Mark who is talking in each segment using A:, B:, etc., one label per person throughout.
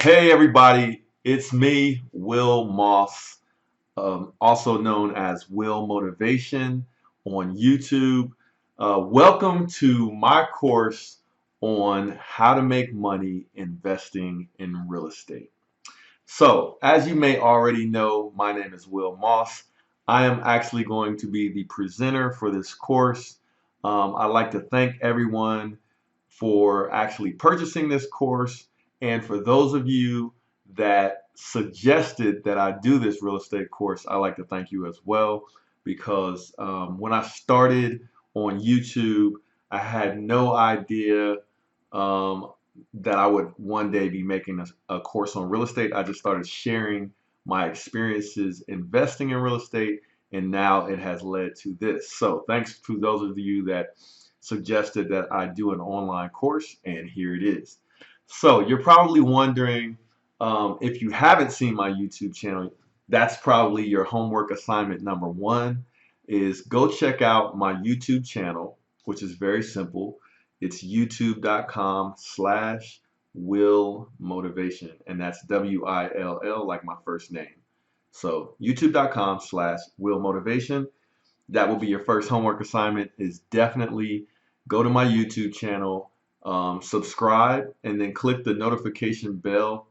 A: Hey everybody, it's me, Will Moss, also known as Will Motivation on YouTube. Welcome to my course on how to make money investing in real estate. So, as you may already know, my name is Will Moss. I am actually going to be the presenter for this course. I'd like to thank everyone for actually purchasing this course, and for those of you that suggested that I do this real estate course, I'd like to thank you as well because when I started on YouTube, I had no idea um, that I would one day be making a course on real estate. I just started sharing my experiences investing in real estate, and now it has led to this. So thanks to those of you that suggested that I do an online course, and here it is. So you're probably wondering, if you haven't seen my YouTube channel, that's probably your homework assignment number one, is go check out my YouTube channel, which is very simple. It's youtube.com/Will Motivation, and that's WILL like my first name. So youtube.com/Will Motivation. That will be your first homework assignment, is definitely go to my YouTube channel, subscribe, and then click the notification bell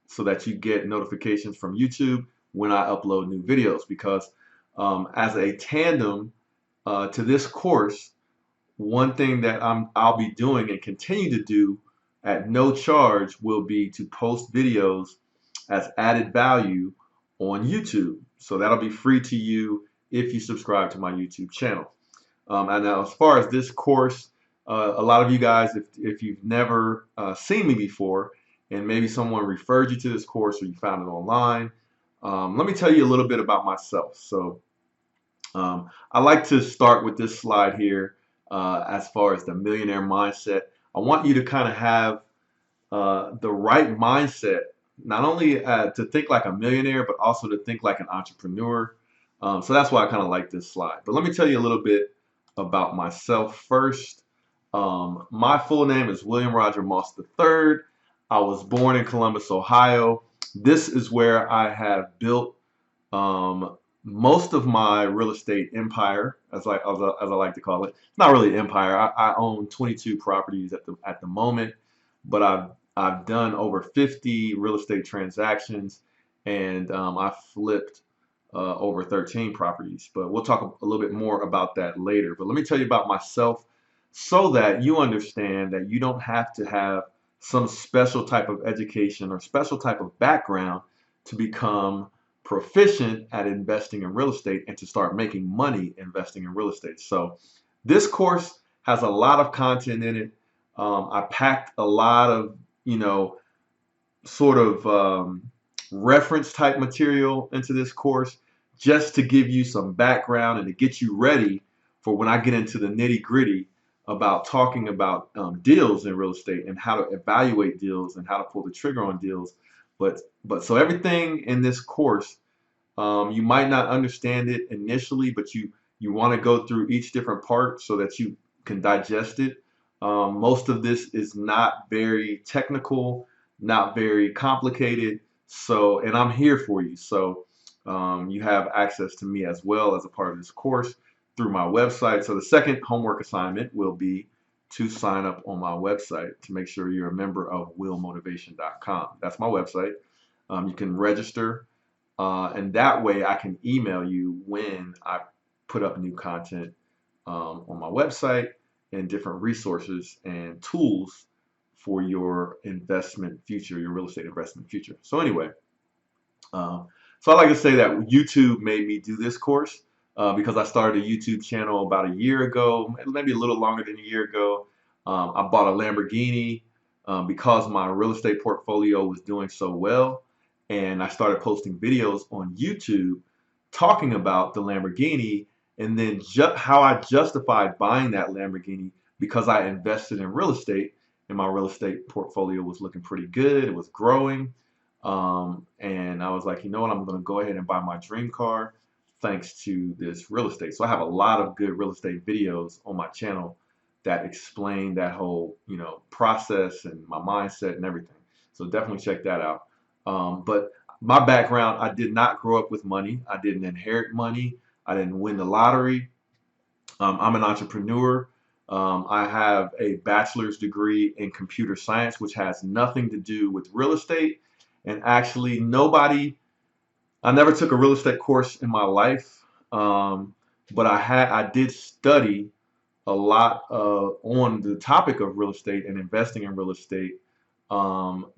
A: so that you get notifications from YouTube when I upload new videos. Because as a tandem to this course, one thing that I'll be doing and continue to do at no charge will be to post videos as added value on YouTube. So that'll be free to you if you subscribe to my YouTube channel. And now, as far as this course, a lot of you guys, if you've never seen me before, and maybe someone referred you to this course or you found it online, let me tell you a little bit about myself. So I like to start with this slide here. As far as the millionaire mindset, I want you to kind of have the right mindset, not only to think like a millionaire, but also to think like an entrepreneur. So that's why I kind of like this slide. But let me tell you a little bit about myself first. My full name is William Roger Moss III. I was born in Columbus, Ohio. This is where I have built most of my real estate empire, as I like to call it. It's not really empire. I own 22 properties at the moment, but I've done over 50 real estate transactions, and I flipped over 13 properties. But we'll talk a little bit more about that later. But let me tell you about myself so that you understand that you don't have to have some special type of education or special type of background to become proficient at investing in real estate and to start making money investing in real estate. So this course has a lot of content in it. I packed a lot of, sort of reference type material into this course just to give you some background and to get you ready for when I get into the nitty gritty about talking about deals in real estate and how to evaluate deals and how to pull the trigger on deals. But so everything in this course, you might not understand it initially, but you want to go through each different part so that you can digest it. Most of this is not very technical, not very complicated. So, and I'm here for you. So you have access to me as well as a part of this course through my website. So the second homework assignment will be to sign up on my website to make sure you're a member of willmotivation.com. That's my website. You can register, and that way I can email you when I put up new content on my website and different resources and tools for your investment future, your real estate investment future. So anyway, so I like to say that YouTube made me do this course because I started a YouTube channel about a year ago, maybe a little longer than a year ago. I bought a Lamborghini because my real estate portfolio was doing so well, and I started posting videos on YouTube talking about the Lamborghini and then how I justified buying that Lamborghini because I invested in real estate and my real estate portfolio was looking pretty good. It was growing. And I was like, you know what, I'm going to go ahead and buy my dream car thanks to this real estate. So I have a lot of good real estate videos on my channel that explain that whole, process and my mindset and everything. So definitely check that out. But my background, I did not grow up with money. I didn't inherit money. I didn't win the lottery. I'm an entrepreneur. I have a bachelor's degree in computer science, which has nothing to do with real estate. And actually, I never took a real estate course in my life, but I did study a lot on the topic of real estate and investing in real estate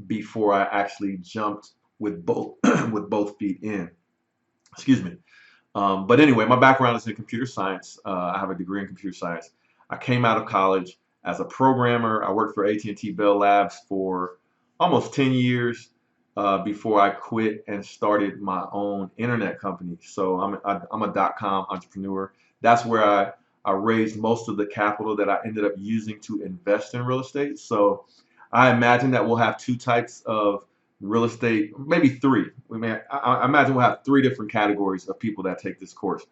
A: before I actually jumped with both with both feet in. Excuse me. But anyway, my background is in computer science. I have a degree in computer science. I came out of college as a programmer. I worked for AT&T Bell Labs for almost 10 years before I quit and started my own internet company. So I'm a dot-com entrepreneur. That's where I raised most of the capital that I ended up using to invest in real estate. So I imagine that we'll have two types of real estate, maybe three. I imagine we'll have three different categories of people that take this course.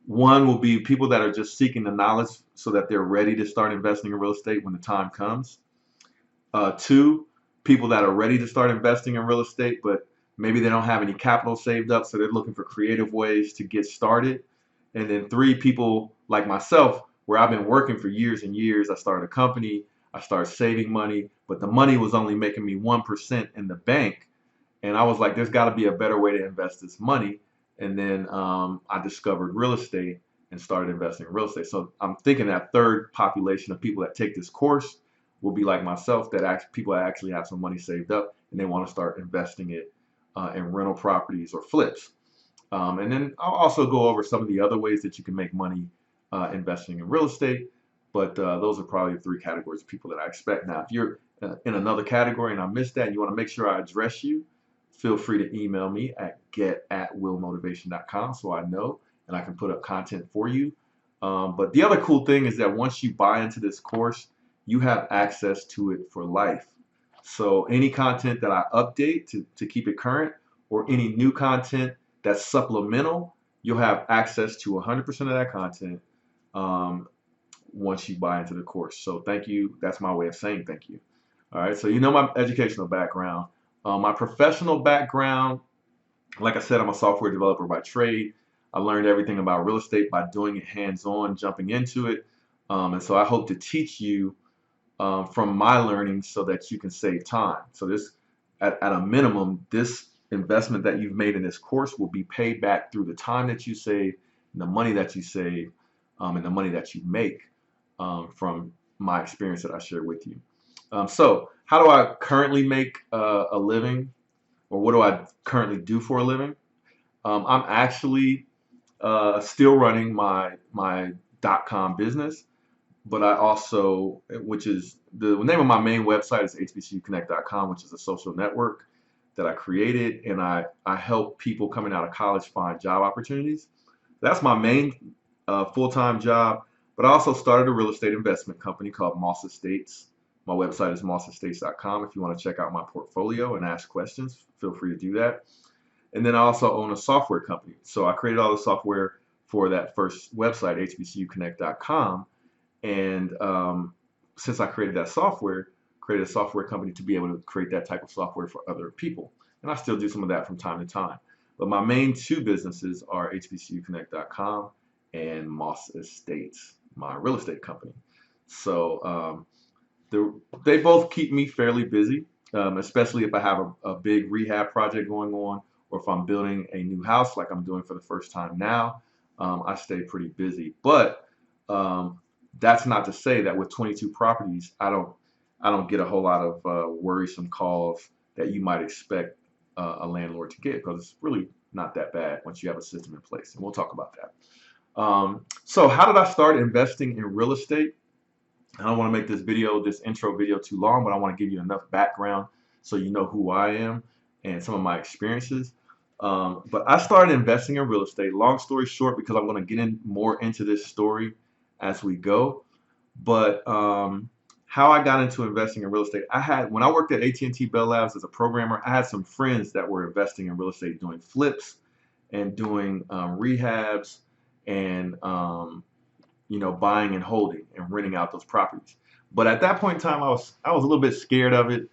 A: One will be people that are just seeking the knowledge so that they're ready to start investing in real estate when the time comes. Two, people that are ready to start investing in real estate, but maybe they don't have any capital saved up, so they're looking for creative ways to get started. And then three, people like myself, where I've been working for years and years. I started a company, I started saving money, but the money was only making me 1% in the bank. And I was like, there's got to be a better way to invest this money. And then I discovered real estate and started investing in real estate. So I'm thinking that third population of people that take this course will be like myself, that people that actually have some money saved up and they want to start investing it in rental properties or flips. And then I'll also go over some of the other ways that you can make money investing in real estate. But those are probably the three categories of people that I expect. Now, if you're in another category and I missed that and you want to make sure I address you, feel free to email me at get@willmotivation.com so I know and I can put up content for you. But the other cool thing is that once you buy into this course, you have access to it for life. So any content that I update to keep it current or any new content that's supplemental, you'll have access to 100% of that content once you buy into the course. So thank you. That's my way of saying thank you. All right. So you know my educational background. My professional background, like I said, I'm a software developer by trade. I learned everything about real estate by doing it hands-on, jumping into it. And so I hope to teach you from my learning so that you can save time. So this, at a minimum, this investment that you've made in this course will be paid back through the time that you save, and the money that you save, and the money that you make from my experience that I share with you. So how do I currently make a living, or what do I currently do for a living? I'm actually still running my .com business, but I also, which is the name of my main website is hbcuconnect.com, which is a social network that I created, and I help people coming out of college find job opportunities. That's my main full-time job, but I also started a real estate investment company called Moss Estates. My website is mossestates.com. If you want to check out my portfolio and ask questions, feel free to do that. And then I also own a software company. So I created all the software for that first website, hbcuconnect.com. And since I created a software company to be able to create that type of software for other people. And I still do some of that from time to time. But my main two businesses are hbcuconnect.com and Moss Estates, my real estate company. So they both keep me fairly busy, especially if I have a big rehab project going on, or if I'm building a new house like I'm doing for the first time now. I stay pretty busy. But that's not to say that with 22 properties, I don't get a whole lot of worrisome calls that you might expect a landlord to get, because it's really not that bad once you have a system in place. And we'll talk about that. So how did I start investing in real estate? I don't want to make this intro video too long, but I want to give you enough background so you know who I am and some of my experiences. But I started investing in real estate, long story short, because I'm going to get more into this story as we go. But how I got into investing in real estate, when I worked at AT&T Bell Labs as a programmer, I had some friends that were investing in real estate, doing flips and doing rehabs and buying and holding and renting out those properties. But at that point in time, I was a little bit scared of it.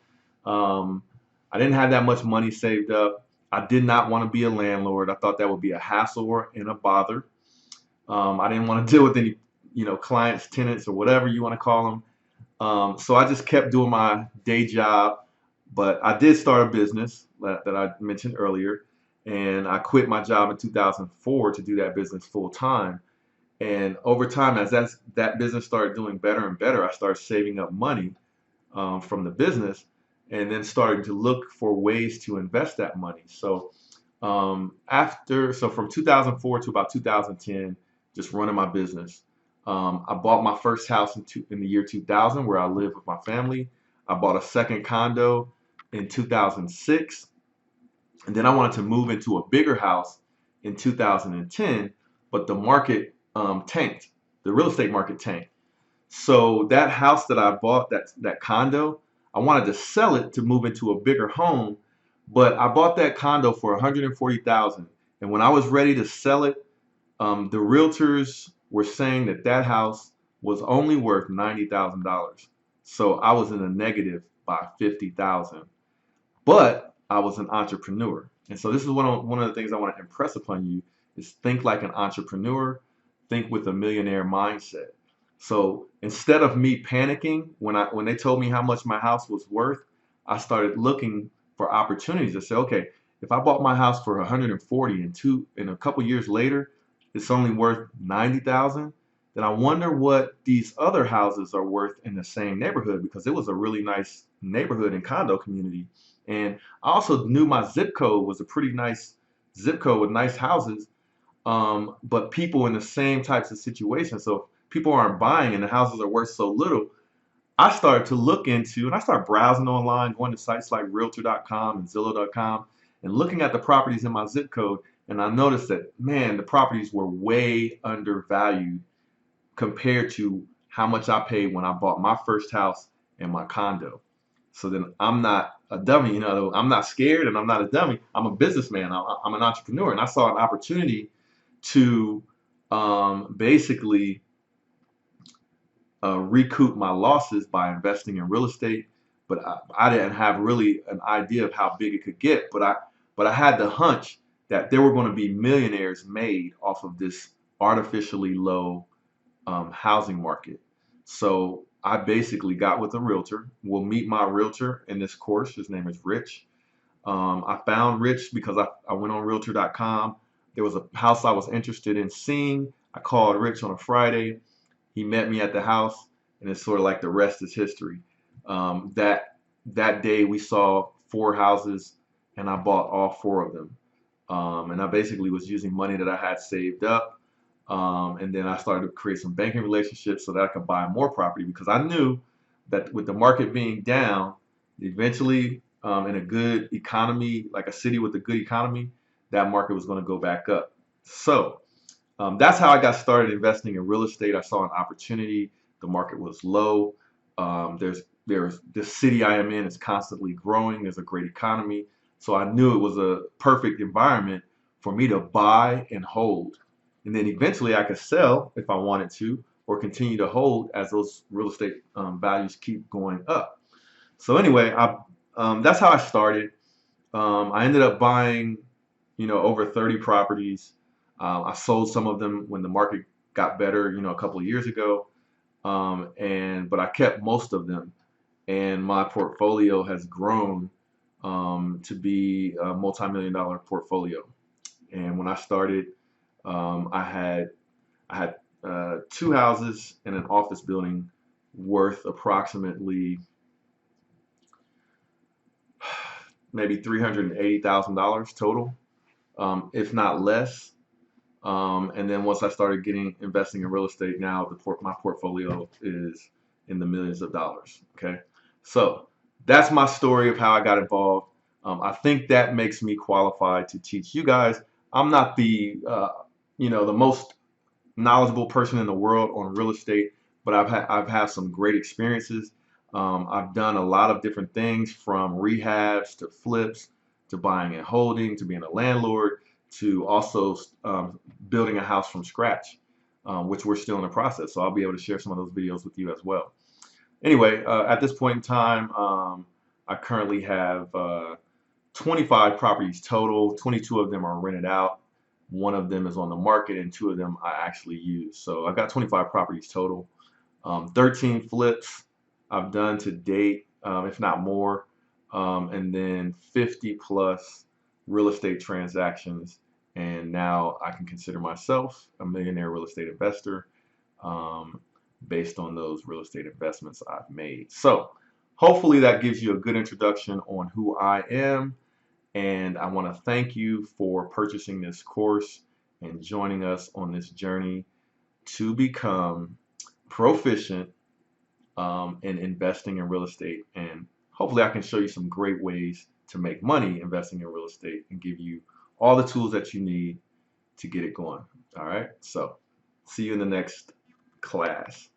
A: I didn't have that much money saved up. I did not want to be a landlord. I thought that would be a hassle and a bother. I didn't want to deal with any, clients, tenants, or whatever you want to call them. So I just kept doing my day job, but I did start a business that I mentioned earlier, and I quit my job in 2004 to do that business full time. And over time, as that business started doing better and better, I started saving up money from the business, and then starting to look for ways to invest that money. So so from 2004 to about 2010, just running my business. I bought my first house in the year 2000, where I live with my family. I bought a second condo in 2006, and then I wanted to move into a bigger house in 2010, but the market tanked. The real estate market tanked. So that house that I bought, that condo, I wanted to sell it to move into a bigger home, but I bought that condo for 140,000. And when I was ready to sell it, the realtors were saying that that house was only worth $90,000. So I was in a negative by 50,000. But I was an entrepreneur. And so this is one of the things I want to impress upon you is think like an entrepreneur, think with a millionaire mindset. So instead of me panicking when they told me how much my house was worth, I started looking for opportunities to say, okay, if I bought my house for 140 and a couple years later, it's only worth 90,000, then I wonder what these other houses are worth in the same neighborhood, because it was a really nice neighborhood and condo community. And I also knew my zip code was a pretty nice zip code with nice houses, but people in the same types of situations. So if people aren't buying and the houses are worth so little, I started to look into, and I started browsing online, going to sites like Realtor.com and Zillow.com, and looking at the properties in my zip code. And I noticed that, man, the properties were way undervalued compared to how much I paid when I bought my first house and my condo. So then I'm not a dummy, I'm not scared and I'm not a dummy. I'm a businessman. I'm an entrepreneur, and I saw an opportunity to basically recoup my losses by investing in real estate. But I didn't have really an idea of how big it could get. But I had the hunch that there were going to be millionaires made off of this artificially low housing market. So I basically got with a realtor. We'll meet my realtor in this course. His name is Rich. I found Rich because I went on Realtor.com. There was a house I was interested in seeing. I called Rich on a Friday. He met me at the house, and it's sort of like the rest is history. That day we saw 4 houses, and I bought all 4 of them. And I basically was using money that I had saved up. And then I started to create some banking relationships so that I could buy more property, because I knew that with the market being down, eventually in a good economy, like a city with a good economy, that market was going to go back up. So that's how I got started investing in real estate. I saw an opportunity. The market was low. There's this city I am in is constantly growing. There's a great economy. So I knew it was a perfect environment for me to buy and hold. And then eventually I could sell if I wanted to, or continue to hold as those real estate values keep going up. So anyway, that's how I started. I ended up buying, over 30 properties. I sold some of them when the market got better, a couple of years ago. But I kept most of them, and my portfolio has grown to be a multi-million-dollar portfolio. And when I started, I had 2 houses and an office building worth approximately maybe $380,000 total, if not less. And then once I started investing in real estate, now my portfolio is in the millions of dollars. Okay, so that's my story of how I got involved. I think that makes me qualified to teach you guys. I'm not the most knowledgeable person in the world on real estate, but I've had some great experiences. I've done a lot of different things, from rehabs to flips to buying and holding to being a landlord to also building a house from scratch, which we're still in the process. So I'll be able to share some of those videos with you as well. Anyway, at this point in time, I currently have 25 properties total. 22 of them are rented out. One of them is on the market, and 2 of them I actually use. So I've got 25 properties total. 13 flips I've done to date, if not more, and then 50 plus real estate transactions. And now I can consider myself a millionaire real estate investor, um, based on those real estate investments I've made. So hopefully that gives you a good introduction on who I am. And I want to thank you for purchasing this course and joining us on this journey to become proficient, in investing in real estate. And hopefully, I can show you some great ways to make money investing in real estate and give you all the tools that you need to get it going. All right. So, see you in the next class.